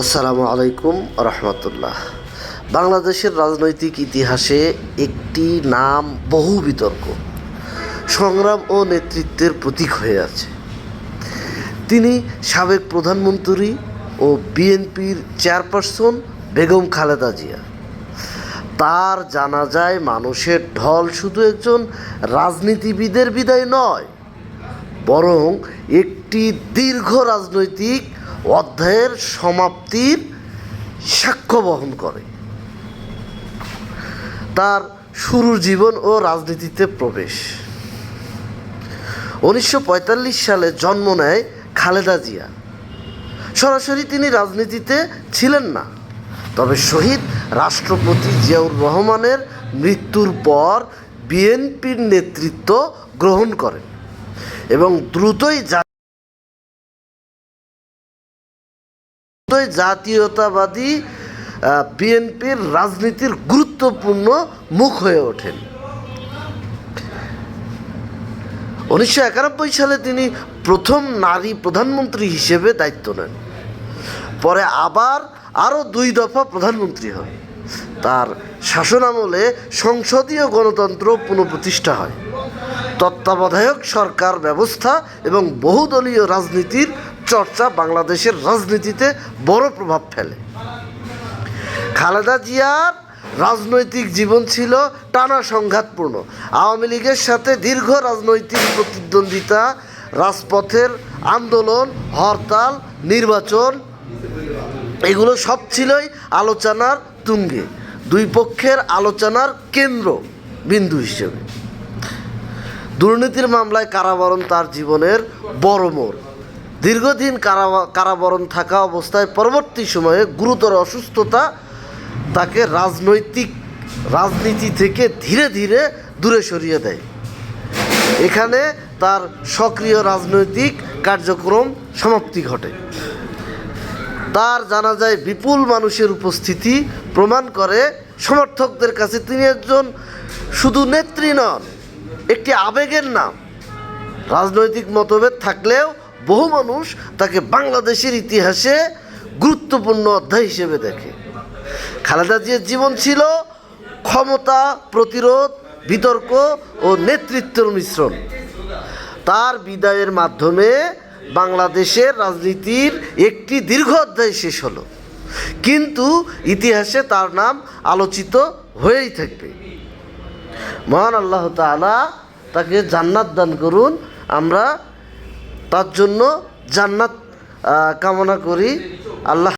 আসসালামু আলাইকুম রহমতুল্লাহ। বাংলাদেশের রাজনৈতিক ইতিহাসে একটি নাম বহু বিতর্ক, সংগ্রাম ও নেতৃত্বের প্রতীক হয়ে আছে। তিনি সাবেক প্রধানমন্ত্রী ও বিএনপির চেয়ারপারসন বেগম খালেদা জিয়া। তার জানাজায় মানুষের ঢল শুধু একজন রাজনীতিবিদের বিদায় নয়, বরং একটি দীর্ঘ রাজনৈতিক অধ্যায়ের সমাপ্তির সাক্ষ্য বহন করে। তার শুরুর জীবন ও রাজনীতিতে প্রবেশ। 1945 সালে জন্ম নেয় খালেদা জিয়া। সরাসরি তিনি রাজনীতিতে ছিলেন না, তবে শহীদ রাষ্ট্রপতি জিয়াউর রহমানের মৃত্যুর পর বিএনপির নেতৃত্ব গ্রহণ করেন এবং দ্রুতই জাতীয়তাবাদী বিএনপির রাজনীতির গুরুত্বপূর্ণ মুখ হয়ে ওঠেন। 1991 সালে তিনি প্রথম নারী প্রধানমন্ত্রী হিসেবে দায়িত্ব নেন। পরে আবার আরও 2 দফা প্রধানমন্ত্রী হন। তার শাসনামলে সংসদীয় গণতন্ত্র পুনঃপ্রতিষ্ঠা হয়। তত্ত্বাবধায়ক সরকার ব্যবস্থা এবং বহুদলীয় রাজনীতির চর্চা বাংলাদেশের রাজনীতিতে বড় প্রভাব ফেলে। খালেদা জিয়ার রাজনৈতিক জীবন ছিল টানা সংঘাতপূর্ণ। আওয়ামী লীগের সাথে দীর্ঘ রাজনৈতিক প্রতিদ্বন্দ্বিতা, রাজপথের আন্দোলন, হরতাল, নির্বাচন, এগুলো সব ছিলই আলোচনার তুঙ্গে, দুই পক্ষের আলোচনার কেন্দ্র বিন্দু হিসেবে। দুর্নীতির মামলায় কারাবরণ তার জীবনের বড় মোড়। দীর্ঘদিন কারাবরণ থাকা অবস্থায় পরবর্তী সময়ে গুরুতর অসুস্থতা তাকে রাজনীতি থেকে ধীরে ধীরে দূরে সরিয়ে দেয়। এখানে তার সক্রিয় রাজনৈতিক কার্যক্রম সমাপ্তি ঘটে। তার জানাজায় বিপুল মানুষের উপস্থিতি প্রমাণ করে সমর্থকদের কাছে তিনি একজন শুধু নেত্রী নন, একটি আবেগের নাম। রাজনৈতিক মতভেদ থাকলেও বহু মানুষ তাকে বাংলাদেশের ইতিহাসে গুরুত্বপূর্ণ অধ্যায় হিসেবে দেখে। খালেদা জিয়ার জীবন ছিল ক্ষমতা, প্রতিরোধ, বিতর্ক ও নেতৃত্বের মিশ্রণ। তার বিদায়ের মাধ্যমে বাংলাদেশের রাজনীতির একটি দীর্ঘ অধ্যায় শেষ হলো, কিন্তু ইতিহাসে তার নাম আলোচিত হয়েই থাকবে। মহান আল্লাহ তাআলা তাকে জান্নাত দান করুন। আমরা তার জন্য জান্নাত কামনা করি। আল্লাহ